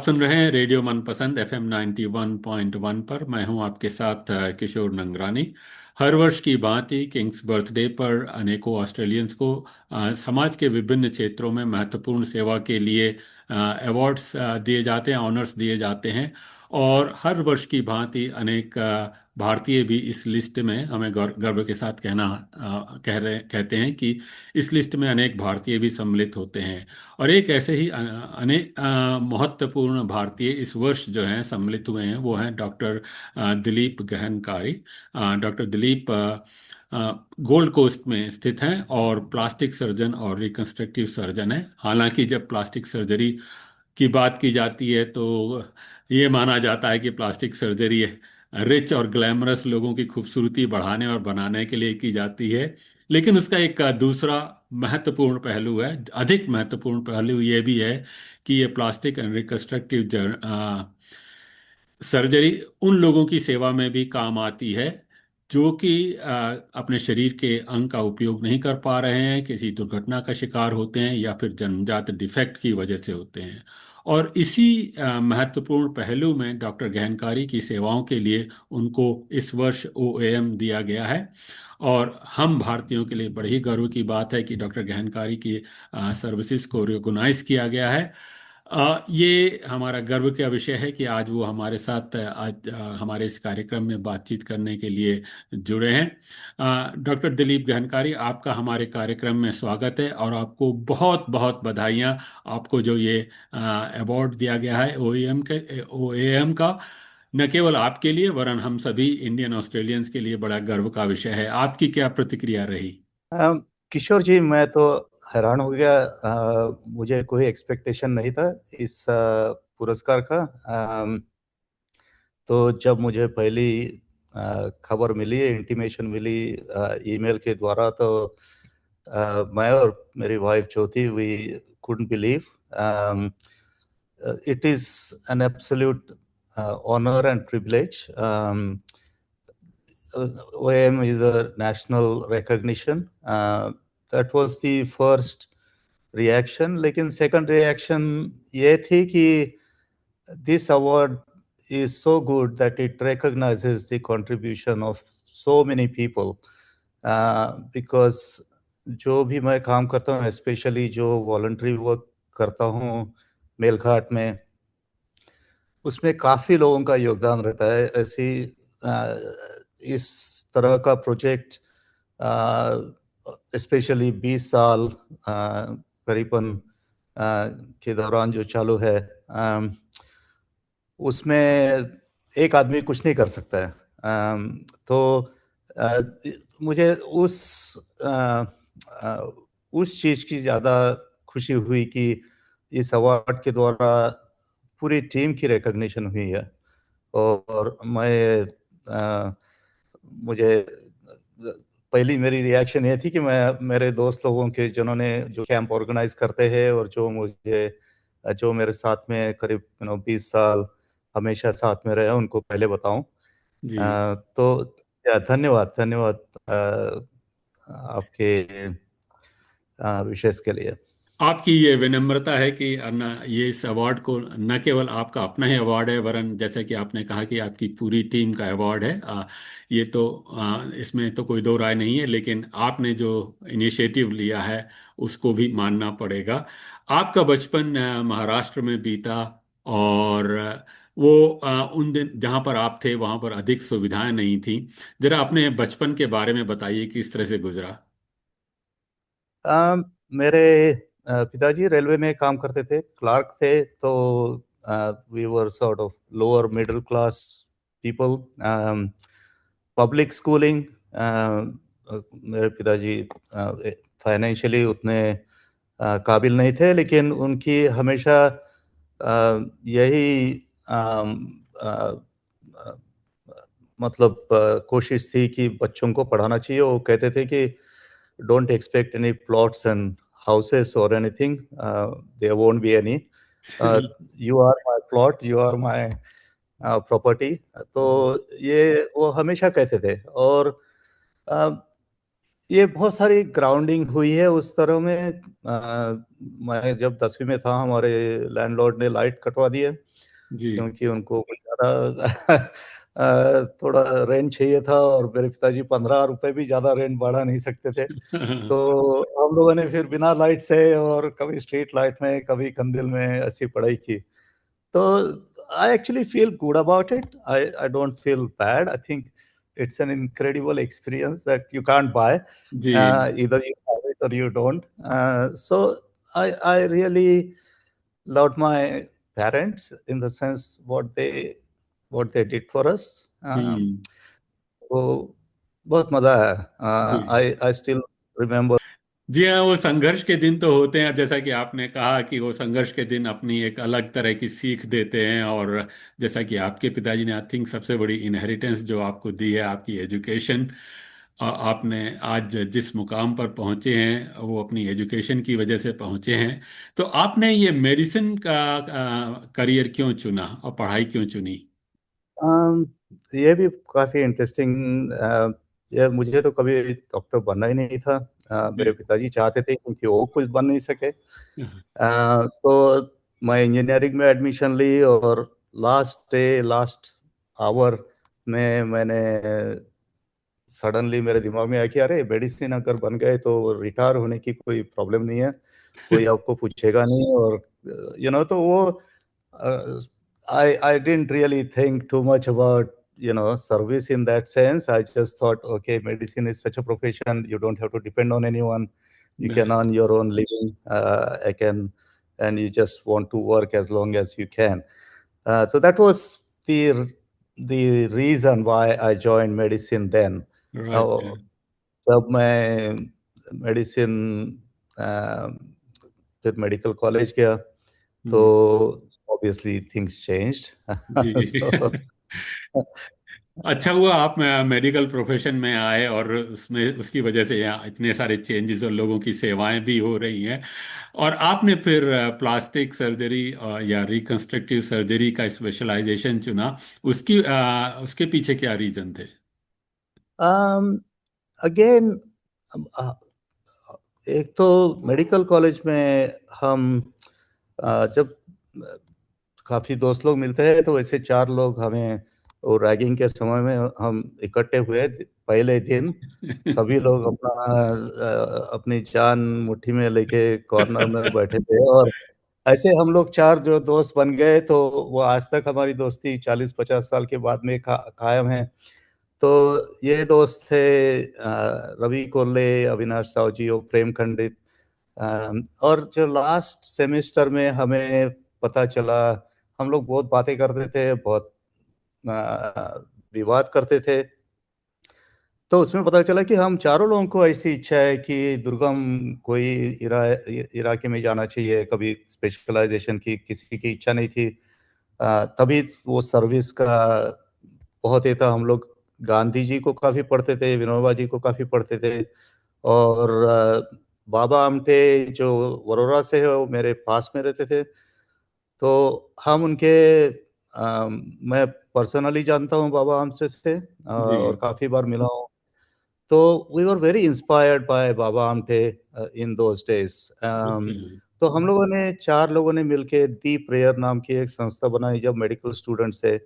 आप सुन रहे हैं रेडियो मनपसंद एफएम 91.1 पर। मैं हूं आपके साथ किशोर नंगरानी। हर वर्ष की भांति किंग्स बर्थडे पर अनेकों ऑस्ट्रेलियंस को समाज के विभिन्न क्षेत्रों में महत्वपूर्ण सेवा के लिए अवार्ड्स दिए जाते हैं, ऑनर्स दिए जाते हैं। और हर वर्ष की भांति अनेक भारतीय भी इस लिस्ट में, हमें गर्व के साथ कहते हैं कि इस लिस्ट में अनेक भारतीय भी सम्मिलित होते हैं। और एक ऐसे ही अनेक महत्वपूर्ण भारतीय इस वर्ष जो हैं सम्मिलित हुए हैं, वो हैं doctor Dilip Gahankari. Doctor Dilip Gold Coast में स्थित हैं और प्लास्टिक सर्जन और रिकंस्ट्रक्टिव सर्जन हैं। हालांकि जब प्लास्टिक सर्जरी की बात की जाती है तो ये माना जाता है कि प्लास्टिक सर्जरी रिच और ग्लैमरस लोगों की खूबसूरती बढ़ाने और बनाने के लिए की जाती है। लेकिन उसका एक दूसरा महत्वपूर्ण पहलू है, अधिक महत्वपूर्ण पहलू ये भी है कि ये प्लास्टिक एंड रिकंस्ट्रक्टिव सर्जरी उन लोगों की सेवा में भी काम आती है जो कि अपने शरीर के अंग का उपयोग नहीं कर पा रहे हैं, किसी दुर्घटना का शिकार होते हैं या फिर जन्मजात डिफेक्ट की वजह से होते हैं। और इसी महत्वपूर्ण पहलू में डॉक्टर गहनकारी की सेवाओं के लिए उनको इस वर्ष ओएएम दिया गया है। और हम भारतीयों के लिए बड़ी ही गर्व की बात है कि डॉक्टर गहनकारी की सर्विसेज को रिकॉग्नाइज किया गया है। ये हमारा गर्व का विषय है कि आज वो हमारे साथ आज हमारे इस कार्यक्रम में बातचीत करने के लिए जुड़े हैं। डॉक्टर दिलीप गहनकारी, आपका हमारे कार्यक्रम में स्वागत है और आपको बहुत बहुत बधाइयाँ। आपको जो ये अवार्ड दिया गया है ओएएम का, न केवल आपके लिए वरन हम सभी इंडियन ऑस्ट्रेलियंस के लिए बड़ा गर्व का विषय है। आपकी क्या प्रतिक्रिया रही? किशोर जी, मैं तो हैरान हो गया। मुझे कोई एक्सपेक्टेशन नहीं था इस पुरस्कार का। तो जब मुझे पहली खबर मिली, इंटीमेशन मिली ईमेल के द्वारा, तो मैं और मेरी वाइफ जो थी, we couldn't believe. It is an absolute honour and privilege. OAM is a national recognition. That was the first reaction. लेकिन second reaction ये थी कि this award is so good that it recognizes the contribution of so many people. Because जो भी मैं काम करता हूँ, especially जो voluntary work करता हूँ मेलघाट में, उसमें काफ़ी लोगों का योगदान रहता है। ऐसी इस तरह का प्रोजेक्ट स्पेशली 20 साल करीबन के दौरान जो चालू है, उसमें एक आदमी कुछ नहीं कर सकता है। तो मुझे उस चीज़ की ज़्यादा खुशी हुई कि इस अवार्ड के द्वारा पूरी टीम की रिकॉग्निशन हुई है। और मुझे पहली मेरी रिएक्शन ये थी कि मैं मेरे दोस्त लोगों के, जिन्होंने जो कैंप ऑर्गेनाइज करते हैं और जो मेरे साथ में करीब 20 साल हमेशा साथ में रहे, उनको पहले बताऊं। जी। तो धन्यवाद धन्यवाद आपके विशेष के लिए। आपकी ये विनम्रता है कि ये इस अवार्ड को न केवल आपका अपना ही अवार्ड है वरन जैसे कि आपने कहा कि आपकी पूरी टीम का अवार्ड है। ये तो इसमें तो कोई दो राय नहीं है, लेकिन आपने जो इनिशिएटिव लिया है उसको भी मानना पड़ेगा। आपका बचपन महाराष्ट्र में बीता और वो उन दिन जहाँ पर आप थे वहाँ पर अधिक सुविधाएं नहीं थी। जरा अपने बचपन के बारे में बताइए, किस तरह से गुजरा? मेरे पिताजी रेलवे में काम करते थे, क्लार्क थे। तो we were sort of lower middle class people. Public schooling, मेरे पिताजी फाइनेंशियली उतने काबिल नहीं थे, लेकिन उनकी हमेशा यही मतलब कोशिश थी कि बच्चों को पढ़ाना चाहिए। वो कहते थे कि don't expect any plots and houses or anything. There won't be any. You are my plot, you are my property. तो ये वो हमेशा कहते थे। और ये बहुत सारी ग्राउंडिंग हुई है उस तरह में। मैं जब 10वीं में था, हमारे लैंडलॉर्ड ने लाइट कटवा दिए। जी। क्योंकि उनको कुछ ज़्यादा थोड़ा रेंट चाहिए था, और मेरे पिताजी 15 रुपए भी ज़्यादा रेंट बढ़ा नहीं सकते थे। तो हम लोगों ने फिर बिना लाइट से, और कभी स्ट्रीट लाइट में, कभी कंदील में ऐसी पढ़ाई की। So I actually feel good about it. I don't feel bad. I think it's an incredible experience that you can't buy. Ji. Either you have it or you don't. So I really loved my parents in the sense what they did for us. हम्म। तो बहुत मजा आया. जी। I still remember. जी हाँ, वो संघर्ष के दिन तो होते हैं, जैसा कि आपने कहा कि वो संघर्ष के दिन अपनी एक अलग तरह की सीख देते हैं। और जैसा कि आपके पिताजी ने आई थिंक सबसे बड़ी इनहेरिटेंस जो आपको दी है, आपकी एजुकेशन, आपने आज जिस मुकाम पर पहुंचे हैं वो अपनी एजुकेशन की वजह से पहुंचे हैं। तो आपने ये मेडिसिन का करियर क्यों चुना और पढ़ाई क्यों चुनी? अम, ये भी काफ़ी इंटरेस्टिंग. ये मुझे तो कभी डॉक्टर बनना ही नहीं था. मेरे जी। पिताजी चाहते थे, क्योंकि वो कुछ बन नहीं सके. तो मैं इंजीनियरिंग में एडमिशन ली, और लास्ट आवर में मैंने सडनली मेरे दिमाग में आया कि अरे, मेडिसिन अगर बन गए तो रिटायर होने की कोई प्रॉब्लम नहीं है, कोई आपको पूछेगा नहीं. और तो वो I didn't really think too much about service in that sense. I just thought, okay, medicine is such a profession, you don't have to depend on anyone, you can earn your own living. I can And you just want to work as long as you can. So that was the reason why I joined medicine then. Right. Uh, जब मैं medicine फिर medical college गया, तो हम्म। Obviously things changed. जी। So अच्छा हुआ आप मेडिकल प्रोफेशन में आए, और उसमें उसकी वजह से यहाँ इतने सारे चेंजेस और लोगों की सेवाएं भी हो रही हैं। और आपने फिर प्लास्टिक सर्जरी या रिकंस्ट्रक्टिव सर्जरी का स्पेशलाइजेशन चुना। उसके पीछे क्या रीजन थे? अगेन, एक तो मेडिकल कॉलेज में हम जब काफी दोस्त लोग मिलते हैं, तो वैसे 4 लोग हमें, और रैगिंग के समय में हम इकट्ठे हुए पहले दिन. सभी लोग अपनी जान मुट्ठी में लेके कॉर्नर में बैठे थे, और ऐसे हम लोग 4 जो दोस्त बन गए, तो वो आज तक हमारी दोस्ती 40-50 साल के बाद में कायम है. तो ये दोस्त थे रवि कोल्ले, अविनाश सावजी और प्रेम खंडित. और जो लास्ट सेमेस्टर में हमें पता चला, हम लोग बहुत बातें करते थे, बहुत विवाद करते थे. तो उसमें पता चला कि हम चारों लोगों को ऐसी इच्छा है कि दुर्गम कोई इलाके में जाना चाहिए. कभी स्पेशलाइजेशन की किसी की इच्छा नहीं थी. तभी वो सर्विस का बहुत ही था. हम लोग गांधी जी को काफ़ी पढ़ते थे, विनोबा जी को काफ़ी पढ़ते थे. और बाबा आमटे जो वरोरा से है, वो मेरे पास में रहते थे. तो हम उनके मैं पर्सनली जानता हूँ बाबा आमटे से, जी। और काफ़ी बार मिला हूँ. तो we were very inspired by Baba Amte in those days. Okay. तो हम लोगों ने 4 लोगों ने मिलके दी प्रेयर नाम की एक संस्था बनाई, जब मेडिकल स्टूडेंट से.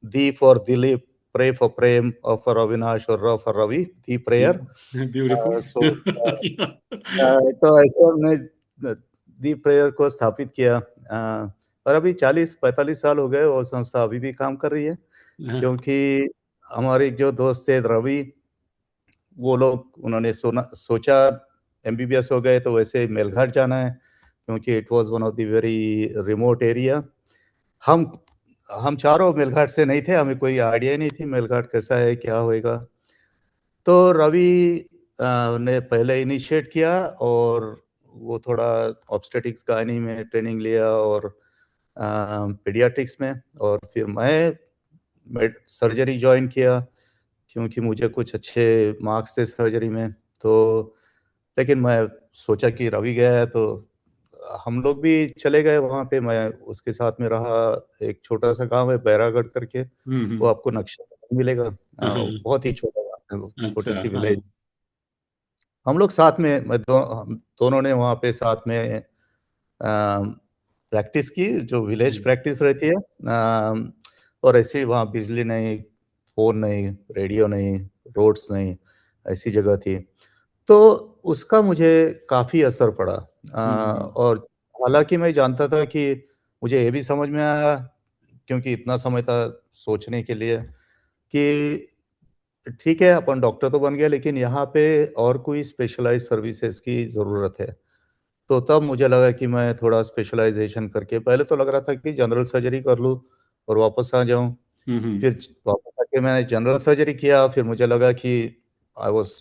D for Dilip, pray for Prem, और फॉर अविनाश और R for Ravi, the prayer. Beautiful. So तो ऐसे हमने दी प्रेयर को स्थापित किया. और अभी 40-45 साल हो गए, वो संस्था अभी भी काम कर रही है. क्योंकि हमारे जो दोस्त थे रवि, वो लोग उन्होंने सोचा एमबीबीएस हो गए तो वैसे मेलघाट जाना है, क्योंकि it was one of the very remote area. हम हम चारों मेलघाट से नहीं थे, हमें कोई आइडिया ही नहीं थी मेलघाट कैसा है, क्या होएगा. तो रवि ने पहले इनिशिएट किया, और वो थोड़ा ऑब्स्टेटिक्स गायनी में ट्रेनिंग लिया, और पीडियाट्रिक्स में. और फिर मैं सर्जरी ज्वाइन किया, क्योंकि मुझे कुछ अच्छे मार्क्स थे सर्जरी में. तो लेकिन मैं सोचा कि रवि गया है, तो हम लोग भी चले गए वहाँ पे. मैं उसके साथ में रहा. एक छोटा सा गांव है बैरागढ़ करके, वो हम्म। आपको नक्शे में मिलेगा. बहुत ही छोटा गाँव है वो, अच्छा। छोटी सी हाँ। विलेज. हम लोग साथ में, हम दोनों ने वहाँ पे साथ में प्रैक्टिस की, जो विलेज जी। प्रैक्टिस रहती है। और ऐसे वहाँ बिजली नहीं, फोन नहीं, रेडियो नहीं, रोड्स नहीं, ऐसी जगह थी। तो उसका मुझे काफ़ी असर पड़ा। हम्म। और हालांकि मैं जानता था कि मुझे ये भी समझ में आया, क्योंकि इतना समय था सोचने के लिए, कि ठीक है अपन डॉक्टर तो बन गया, लेकिन यहाँ पे और कोई स्पेशलाइज्ड सर्विसेज की ज़रूरत है। तो तब मुझे लगा कि मैं थोड़ा स्पेशलाइजेशन करके, पहले तो लग रहा था कि जनरल सर्जरी कर लूँ और वापस आ जाऊँ। हम्म। फिर वापस आके मैंने जनरल सर्जरी किया, फिर मुझे लगा कि I was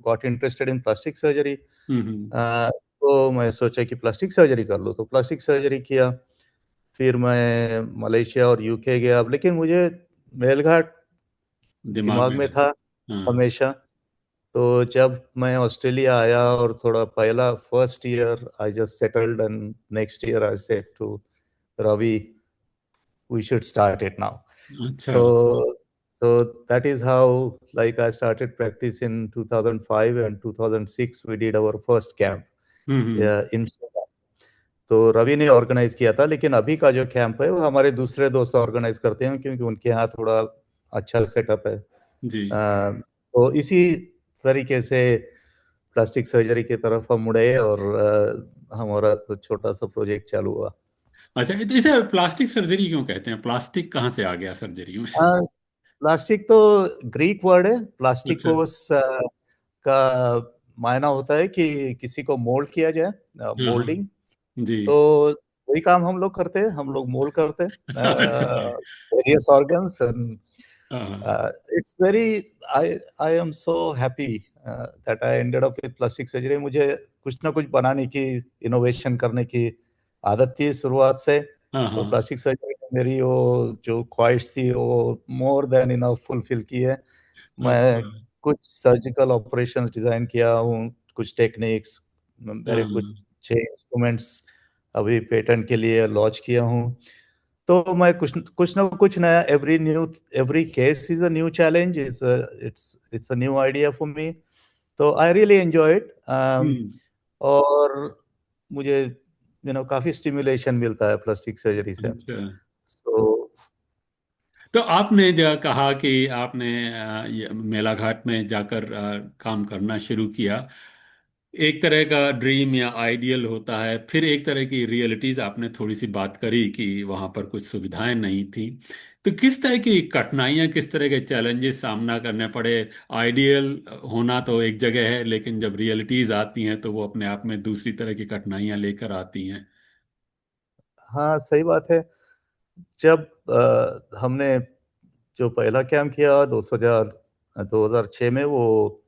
got interested in plastic surgery. हम्म। तो मैं सोचा कि प्लास्टिक सर्जरी कर लूँ, तो प्लास्टिक सर्जरी किया। फिर मैं मलेशिया और यूके गया, अब लेकिन मुझे मेलघाट दिमाग दिमाग में में है। था हाँ। हमेशा। तो जब मैं ऑस्ट्रेलिया आया और थोड़ा पहला first year I just settled, and next year I said to Ravi, we should start it now. अच्छा। So that is how, like, I started practice in 2005, and 2006 we did our first camp, hmm. yeah, in Sudan. तो रवि ने organise किया था, लेकिन अभी का जो camp है वो हमारे दूसरे दोस्त ऑर्गेनाइज करते हैं, क्योंकि उनके यहाँ थोड़ा अच्छा सेटअप है। जी। तो इसी तरीके से प्लास्टिक सर्जरी की तरफ हम मुड़े, और हमारा तो छोटा सा प्रोजेक्ट चालू हुआ। अच्छा, तो इसे प्लास्टिक सर्जरी क्यों कहते हैं? प्लास्टिक कहाँ से आ गया सर्जरी में? प्लास्टिक तो ग्रीक वर्ड है। अच्छा। प्लास्टिकोस का मायना होता है कि किसी को मोल्ड किया जाए, हाँ हाँ। मोल्डिंग। जी। तो वही काम हम लोग करते हैं, हम लोग मोल्ड करते हैं अच्छा। Various organs. हाँ। It's very, I I am so happy that I ended up with plastic surgery. मुझे कुछ ना कुछ बनाने की, इनोवेशन करने की आदत थी शुरुआत से। हाँ तो हाँ। प्लास्टिक सर्जरी में मेरी वो जो ख्वाहिश थी वो मोर देन इनफ फुलफिल की है। मैं अच्छा। कुछ सर्जिकल ऑपरेशंस डिजाइन किया हूँ, कुछ टेक्निक्स, मेरे कुछ हाँ 6 इंस्ट्रूमेंट्स अभी पेटेंट के लिए लॉन्च किया हूँ। तो मैं कुछ ना कुछ नया, every case is a new challenge, it's a new idea for me. तो आई रियली एंजॉय इट। हम्म। और मुझे काफी स्टिमुलेशन मिलता है प्लास्टिक सर्जरी से। अच्छा, सो तो आपने जो कहा कि आपने ये मेलाघाट में जाकर काम करना शुरू किया, एक तरह का ड्रीम या आइडियल होता है, फिर एक तरह की रियलिटीज आपने थोड़ी सी बात करी कि वहां पर कुछ सुविधाएं नहीं थी। तो किस तरह की कठिनाइयां, किस तरह के चैलेंजेस सामना करने पड़े? आइडियल होना तो एक जगह है, लेकिन जब रियलिटीज आती हैं तो वो अपने आप में दूसरी तरह की कठिनाइयां लेकर आती हैं। हाँ, सही बात है। जब हमने जो पहला कैंप किया 2006 में, वो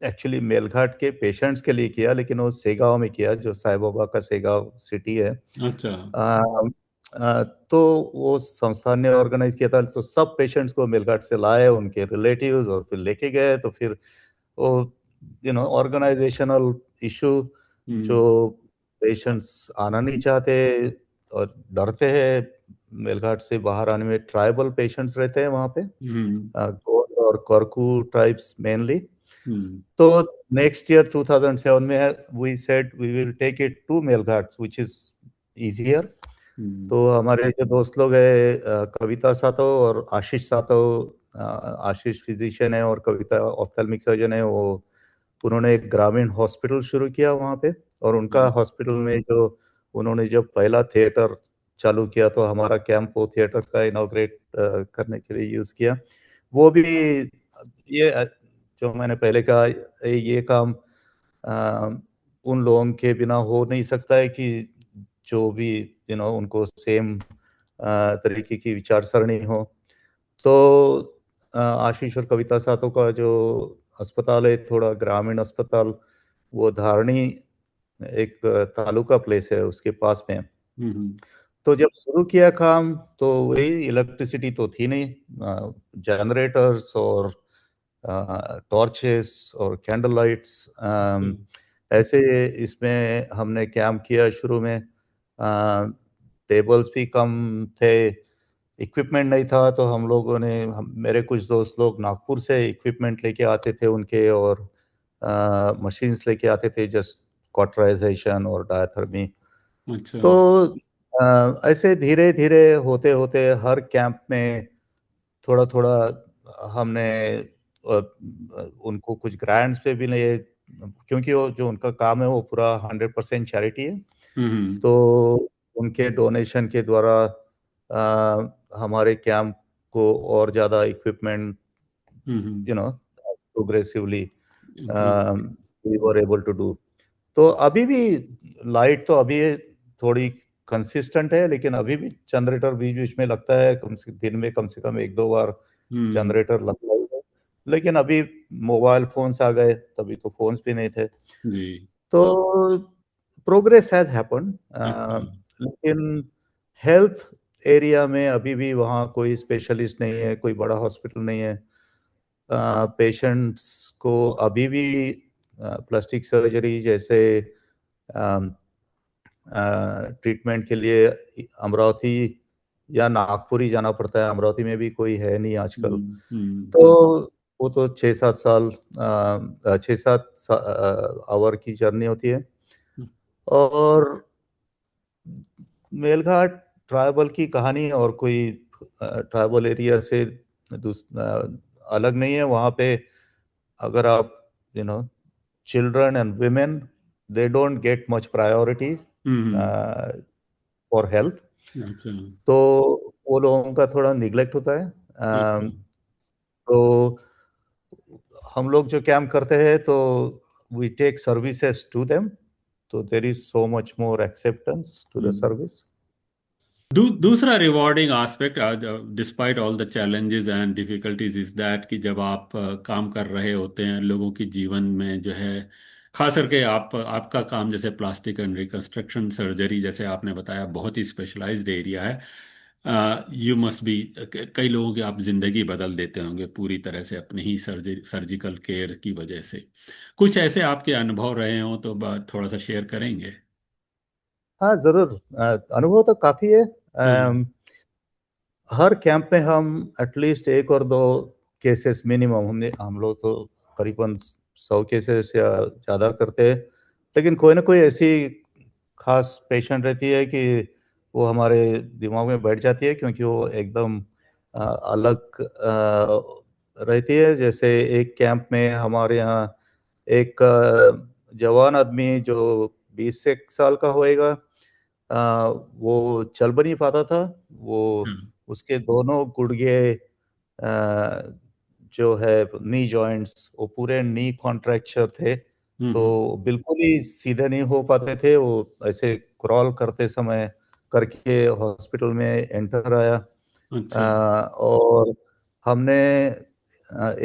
एक्चुअली मेलघाट के पेशेंट्स के लिए किया, लेकिन वो सेगांव में किया, जो साईं बाबा का सेगांव सिटी है। अच्छा। तो वो संस्थान ने ऑर्गेनाइज किया था, तो सब पेशेंट्स को मेलघाट से लाए, उनके रिलेटिव्स, और फिर लेके गए। तो फिर वो ऑर्गेनाइजेशनल इशू, जो हम्म। पेशेंट्स आना नहीं चाहते और डरते हैं मेलघाट से बाहर आने में। ट्राइबल पेशेंट्स रहते हैं वहाँ पे, हम्म। गोंड और कोरकू ट्राइब्स मेनली। हम्म। तो नेक्स्ट ईयर 2007 में we said we will take it to Melghat, which is easier. हम्म। तो हमारे जो दोस्त लोग हैं, कविता सातो और आशीष सातो, आशीष फिजिशियन है और कविता ऑप्थेल्मिक सर्जन है, वो उन्होंने एक ग्रामीण हॉस्पिटल शुरू किया वहाँ पे। और उनका हम्म। हॉस्पिटल में जो उन्होंने जब पहला थिएटर चालू किया, तो हमारा कैंप वो थिएटर का इनॉग्रेट करने के लिए यूज किया। वो भी, ये जो मैंने पहले कहा, ये काम उन लोगों के बिना हो नहीं सकता है कि जो भी उनको सेम तरीके की विचार सरणी हो। तो आशीष और कविता सातों का जो अस्पताल है, थोड़ा ग्रामीण अस्पताल, वो धारणी एक तालुका प्लेस है उसके पास में। हम्म। तो जब शुरू किया काम, तो वही इलेक्ट्रिसिटी तो थी नहीं, जनरेटर्स और टॉर्चेस और कैंडल लाइट्स, ऐसे इसमें हमने कैंप किया शुरू में। टेबल्स भी कम थे, इक्विपमेंट नहीं था। तो हम लोगों ने, मेरे कुछ दोस्त लोग नागपुर से इक्विपमेंट लेके आते थे उनके, और मशीन्स लेके आते थे, जस्ट कॉटराइजेशन और डायथर्मी अच्छा। तो ऐसे धीरे धीरे होते होते हर कैंप में थोड़ा थोड़ा हमने उनको कुछ ग्रांट्स पे भी नहीं, क्योंकि वो जो उनका काम है वो पूरा 100% चैरिटी है। हम्म। तो उनके डोनेशन के द्वारा हमारे कैंप को और ज़्यादा equipment, hmm. Progressively great. We were able to do. तो अभी भी लाइट तो अभी थोड़ी कंसिस्टेंट है, लेकिन अभी भी जनरेटर बीच बीच में लगता है, कम से दिन में कम से कम एक दो बार हम्म। जनरेटर लगता ही है। लेकिन अभी मोबाइल फोन्स आ गए, तभी तो फोन्स भी नहीं थे। जी। तो प्रोग्रेस हैज हैपन, अच्छा। लेकिन हेल्थ एरिया में अभी भी वहाँ कोई स्पेशलिस्ट नहीं है, कोई बड़ा हॉस्पिटल नहीं है। पेशेंट्स को अभी भी प्लास्टिक सर्जरी जैसे ट्रीटमेंट के लिए अमरावती या नागपुर ही जाना पड़ता है। अमरावती में भी कोई है नहीं आजकल। हम्म। तो वो तो 6-7 साल, 6-7 आवर की जर्नी होती है। और मेलघाट ट्राइबल की कहानी और कोई ट्राइबल एरिया से अलग नहीं है। वहाँ पे अगर आप, you know children and women, they don't get much priority hmm. for health। अच्छा। तो वो लोगों का थोड़ा निग्लेक्ट होता है। अच्छा। तो हम लोग जो कैंप करते हैं तो we take services to them, तो there is so much more acceptance to the hmm. Service. दूसरा rewarding aspect, despite all the challenges and difficulties, is that कि जब आप काम कर रहे होते हैं लोगों की जीवन में जो है, खास करके आपका काम जैसे प्लास्टिक एंड रिकंस्ट्रक्शन सर्जरी जैसे आपने बताया बहुत ही स्पेशलाइज्ड एरिया है। यू मस्ट बी, कई लोगों की आप जिंदगी बदल देते होंगे पूरी तरह से अपनी ही सर्जिकल केयर की वजह से। कुछ ऐसे आपके अनुभव रहे हों तो थोड़ा सा शेयर करेंगे? हाँ जरूर, अनुभव तो काफी है। हाँ। हर कैंप में हम एटलीस्ट एक और दो केसेस मिनिमम, हम लोग तो करीबन 100 केसेस या ज़्यादा करते हैं। लेकिन कोई ना कोई ऐसी खास पेशेंट रहती है कि वो हमारे दिमाग में बैठ जाती है, क्योंकि वो एकदम अलग रहती है। जैसे एक कैंप में हमारे यहाँ एक जवान आदमी जो 20 से 1 साल का होएगा, वो चल भी नहीं पाता था। वो हम्म। उसके दोनों गुड़घे, जो है नी जॉइंट्स, वो पूरे नी कॉन्ट्रैक्चर थे। तो हम्म। बिल्कुल ही सीधे नहीं हो पाते थे। वो ऐसे क्रॉल करते समय करके हॉस्पिटल में एंटर आया। अच्छा। और हमने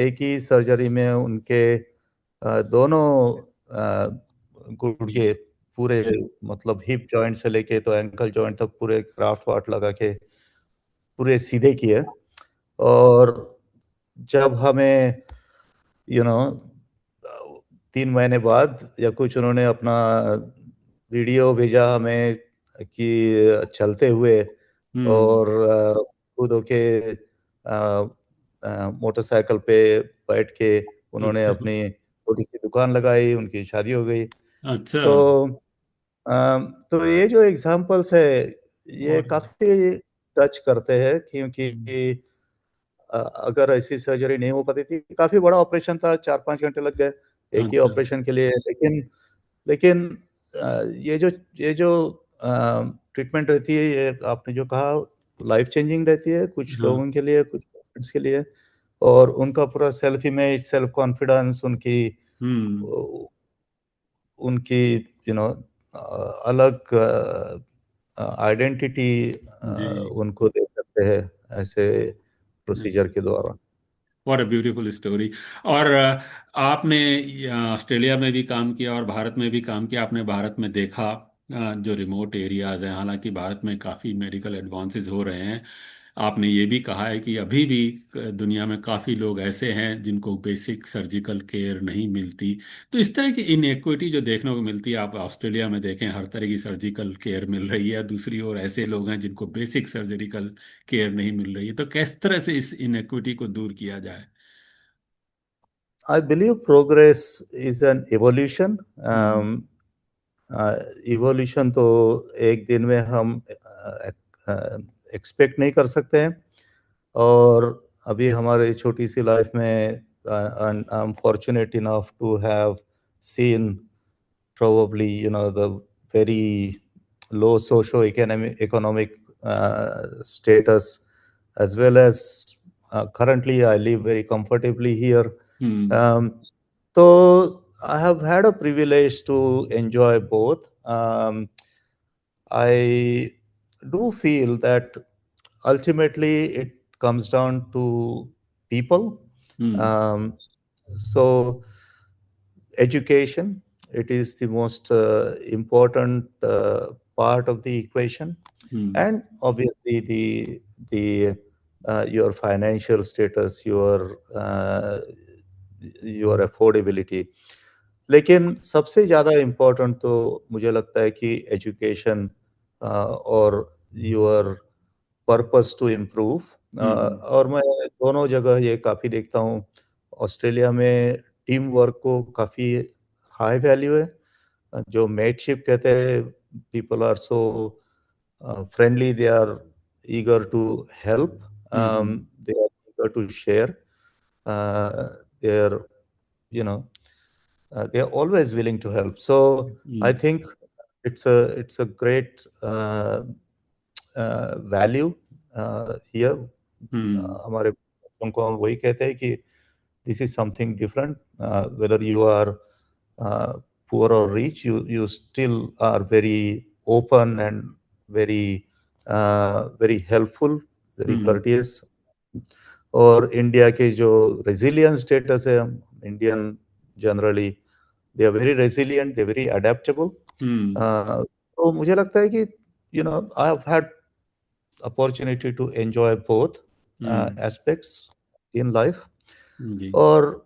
एक ही सर्जरी में उनके दोनों गुड़घे पूरे, मतलब हिप जॉइंट से लेके तो एंकल जॉइंट तक पूरे ग्राफ्ट वाट लगा के पूरे सीधे किए। और जब हमें, यू नो 3 महीने बाद या कुछ उन्होंने अपना वीडियो भेजा हमें कि चलते हुए, हम्म। और खुद होके मोटरसाइकिल पे बैठ के उन्होंने अच्छा। अपनी छोटी सी दुकान लगाई, उनकी शादी हो गई। अच्छा। तो तो ये जो एग्जांपल्स है, ये और काफी टच करते हैं, क्योंकि अगर ऐसी सर्जरी नहीं हो पाती थी, काफी बड़ा ऑपरेशन था, 4-5 घंटे लग गए एक ही अच्छा। ऑपरेशन के लिए। लेकिन लेकिन ये जो ट्रीटमेंट रहती है, ये आपने जो कहा लाइफ चेंजिंग रहती है, कुछ हाँ। लोगों के लिए, कुछ पेशेंट्स के लिए। और उनका पूरा सेल्फ इमेज, सेल्फ कॉन्फिडेंस, हम्म। उनकी यू नो अलग आइडेंटिटी जी। उनको दे सकते हैं ऐसे प्रोसीजर अच्छा। के द्वारा। What a beautiful story. और आपने ऑस्ट्रेलिया में भी काम किया और भारत में भी काम किया। आपने भारत में देखा जो रिमोट एरियाज हैं, हालांकि भारत में काफ़ी मेडिकल एडवांसेस हो रहे हैं। आपने ये भी कहा है कि अभी भी दुनिया में काफ़ी लोग ऐसे हैं जिनको बेसिक सर्जिकल केयर नहीं मिलती। तो इस तरह की इनएक्विटी जो देखने को मिलती है, आप ऑस्ट्रेलिया में देखें हर तरह की सर्जिकल केयर मिल रही है, दूसरी ओर ऐसे लोग हैं जिनको बेसिक सर्जिकल केयर नहीं मिल रही है, तो किस तरह से इस इनएक्विटी को दूर किया जाए? I believe progress is an evolution. Hmm. Evolution तो एक दिन में हम एक्सपेक्ट नहीं कर सकते हैं। और अभी हमारे छोटी सी लाइफ में I am fortunate enough to have seen probably the very low socio-economic status, as well as currently I live very comfortably here. um, so I have had a privilege to enjoy both. I do feel that ultimately it comes down to people. um, so education, it is the most important part of the equation, and obviously the your financial status, your affordability. लेकिन सबसे ज़्यादा important तो मुझे लगता है कि education और your purpose to improve. और मैं दोनों जगह ये काफ़ी देखता हूँ। ऑस्ट्रेलिया में टीम वर्क को काफ़ी हाई वैल्यू है। जो मेटशिप कहते हैं, people are so friendly, they are eager to help, they are eager to share, they are you know they are always willing to help. So I think it's a great value here. हमारे बच्चों को हम वही कहते हैं कि this is something different. Whether you are poor or rich, you still are very open and very helpful, very courteous. और India के जो रेजिलियंस स्टेटस है, Indian generally they are very resilient, they very adaptable. तो मुझे लगता है कि I have had opportunity to enjoy both aspects in life. और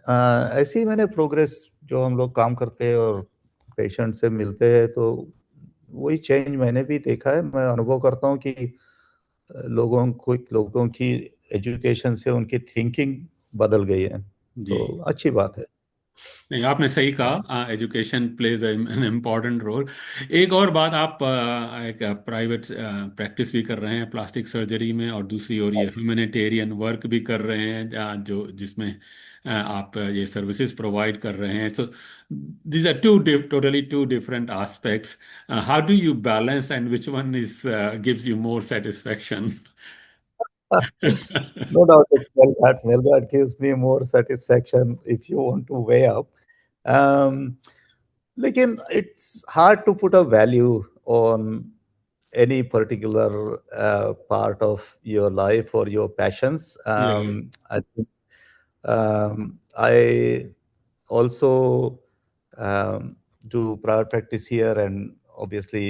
ऐसे ही मैंने प्रोग्रेस, जो हम लोग काम करते हैं और पेशेंट से मिलते हैं, तो वही चेंज मैंने भी देखा है। मैं अनुभव करता हूँ कि लोगों की एजुकेशन से उनकी थिंकिंग बदल गई है, तो अच्छी बात है। नहीं, आपने सही कहा, education plays an important role. एक और बात, आप एक प्राइवेट प्रैक्टिस भी कर रहे हैं प्लास्टिक सर्जरी में, और दूसरी ओर ये ह्यूमैनिटेरियन वर्क भी कर रहे हैं, जो जिसमें आप ये सर्विसेज प्रोवाइड कर रहे हैं। सो these are totally two different aspects. How do you balance, and which one is gives you more satisfaction? No doubt it's Melghat. Melghat gives me more satisfaction if you want to weigh up. Lekin it's hard to put a value on any particular part of your life or your passions. I think I also do private practice here, and obviously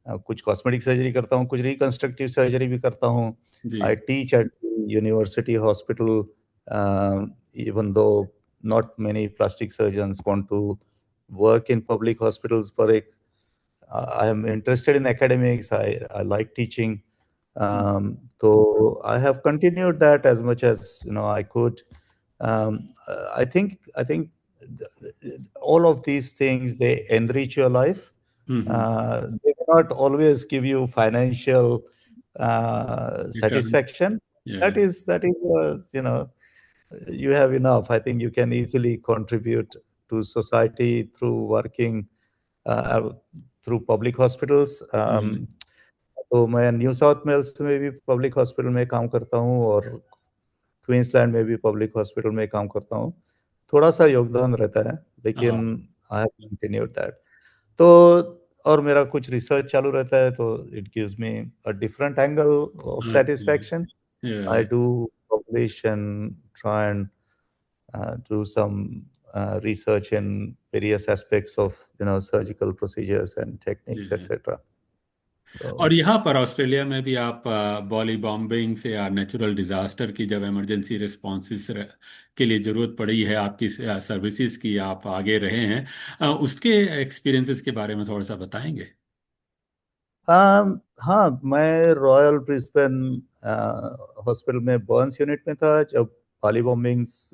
कुछ cosmetic surgery करता हूँ, कुछ reconstructive surgery भी करता हूँ। I teach at the university hospital, even though not many plastic surgeons want to work in public hospitals, but I am interested in academics. I like teaching. So I have continued that as much as I could. I think all of these things, they enrich your life. They may not always give you financial satisfaction. That is you have enough. I think you can easily contribute to society through working through public hospitals. तो मैं new south Wales में भी public hospital में काम करता हूँ, और Queensland में भी पब्लिक हॉस्पिटल में काम करता हूँ। थोड़ा सा योगदान रहता है, लेकिन आई हैव कंटिन्यूड दैट। तो और मेरा कुछ रिसर्च चालू रहता है, तो it gives me a different angle of satisfaction. I do publish and try and do some research in various aspects of surgical procedures and techniques, etc. और यहाँ पर ऑस्ट्रेलिया में भी आप बॉली बॉम्बिंग से या नेचुरल डिजास्टर की जब इमरजेंसी रिस्पॉन्सेस के लिए ज़रूरत पड़ी है, आपकी सर्विसेज की आप आगे रहे हैं, उसके एक्सपीरियंसेस के बारे में थोड़ा सा बताएंगे? हाँ, मैं रॉयल ब्रिस्बेन हॉस्पिटल में बर्न्स यूनिट में था जब बॉली बॉम्बिंग्स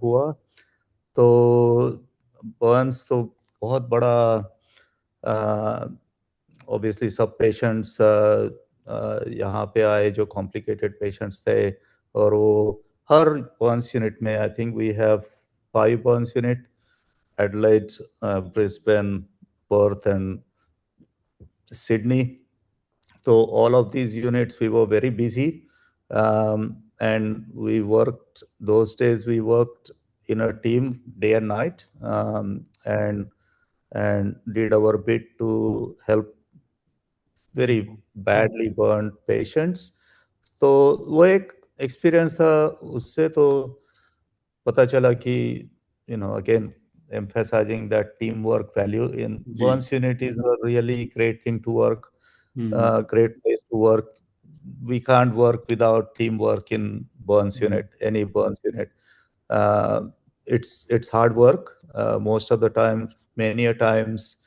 हुआ। तो बर्न्स तो बहुत बड़ा ऑब्वियसली सब पेशेंट्स यहाँ पे आए जो कॉम्प्लिकेटेड पेशेंट्स थे, और वो हर बर्न्स यूनिट में, I think we have 5 burns unit, Adelaide, Brisbane, Perth and Sydney. So all of these units, we were very busy, and we worked, those days we worked in a team day and night, and did our bit to help very badly burned patients. तो वो एक experience था. उससे तो पता चला कि again emphasizing that teamwork value in जी. burns unit is a really great thing to work, हम्म. great place to work. We can't work without teamwork in burns hmm. unit, any burns unit. uh, it's hard work, most of the time. Many a times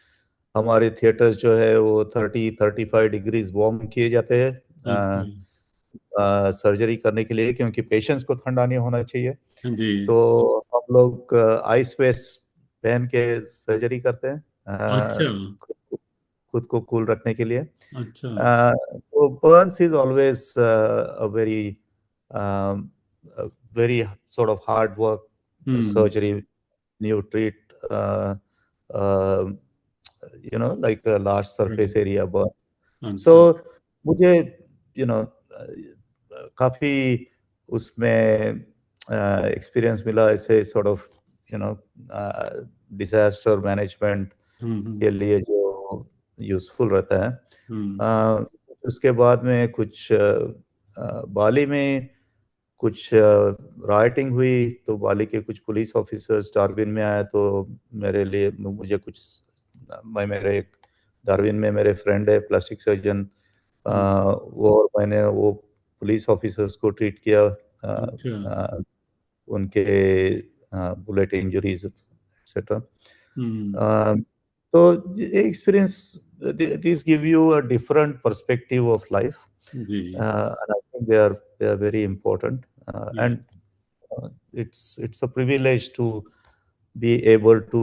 हमारे theatres जो है वो 30-35 degrees warm किए जाते हैं अच्छा. Surgery करने के लिए, क्योंकि पेशेंट्स को ठंडा नहीं होना चाहिए. जी. तो हम लोग आइस वेस्ट पहन के सर्जरी करते हैं, अच्छा. खुद को कूल रखने के लिए. अच्छा. So burns is always a very sort of hard work hmm. surgery. You treat, uh, like a large surface area burn. अच्छा. So मुझे काफी उसमें एक्सपीरियंस मिला ऐसे sort of डिजास्टर मैनेजमेंट हम्म. के लिए जो यूजफुल रहता है. हम्म. उसके बाद में कुछ बाली में कुछ राइटिंग हुई, तो बाली के कुछ पुलिस ऑफिसर्स डार्विन में आए, तो मेरे लिए मुझे कुछ, मैं मेरे एक डार्विन में मेरे फ्रेंड है प्लास्टिक सर्जन, वो, और मैंने वो पुलिस ऑफिसर्स को ट्रीट किया, अच्छा. उनके बुलेट इंजरीज एक्सेट्रा. हम्म. तो experience, these give you a different perspective of life, जी. and I think they are very important, Yeah. and it's a privilege to be able to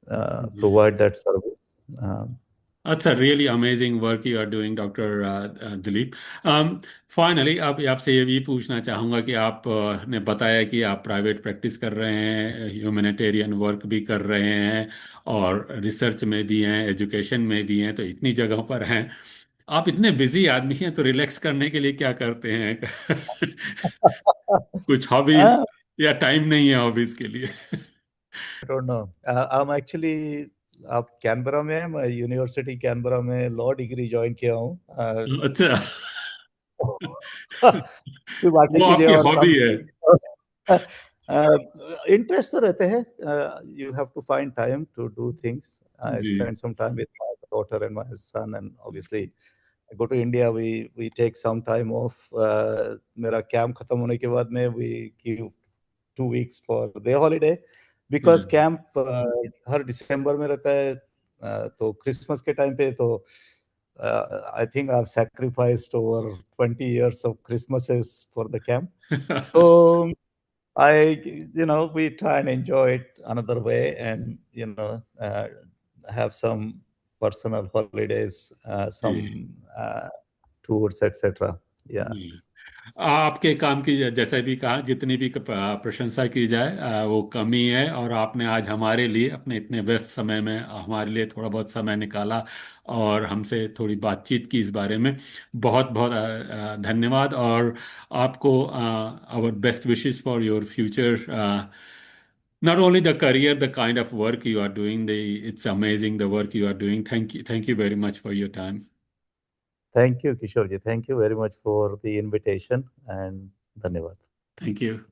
जी. provide that service. Um, That's a really amazing work you are doing, Dr. Dilip. Finally, अब आपसे ये भी पूछना चाहूँगा कि आप ने बताया कि आप प्राइवेट प्रैक्टिस कर रहे हैं, ह्यूमैनिटेरियन वर्क भी कर रहे हैं, और रिसर्च में भी हैं, एजुकेशन में भी हैं, तो इतनी जगहों पर हैं. आप इतने बिजी आदमी हैं, तो रिलैक्स करने के लिए क्या करते हैं? कुछ हॉबीज, uh, या टाइम नहीं है हॉबीज के लिए? I don't know. I'm actually, आप कैनबरा में हैं, मैं यूनिवर्सिटी कैनबरा में लॉ डिग्री ज्वाइन किया हूँ. अच्छा. फिर बाकी वो चीजें आपकी और हॉबी काम. है? इंटरेस्ट तो रहते हैं. You have to find time to do things. I जी. Spend some time with my daughter and my son, and obviously I go to India, we take some time off. मेरा camp खत्म होने के बाद में we give 2 weeks for their holiday, because camp हर दिसंबर में रहता है. तो क्रिसमस के टाइम पे तो I think I've sacrificed over 20 years of Christmases for the camp. So we try and enjoy it another way, and have some personal holidays, ji. some tours, etc. Yeah. जी. आपके काम की, जैसा भी कहा, जितनी भी प्रशंसा की जाए वो कमी है, और आपने आज हमारे लिए अपने इतने व्यस्त समय में हमारे लिए थोड़ा बहुत समय निकाला और हमसे थोड़ी बातचीत की इस बारे में. बहुत बहुत धन्यवाद. और आपको our best wishes for your future. Not only the career, the kind of work you are doing, it's amazing the work you are doing. Thank you very much for your time. Thank you, Kishore ji. Thank you very much for the invitation, and धन्यवाद. Thank you.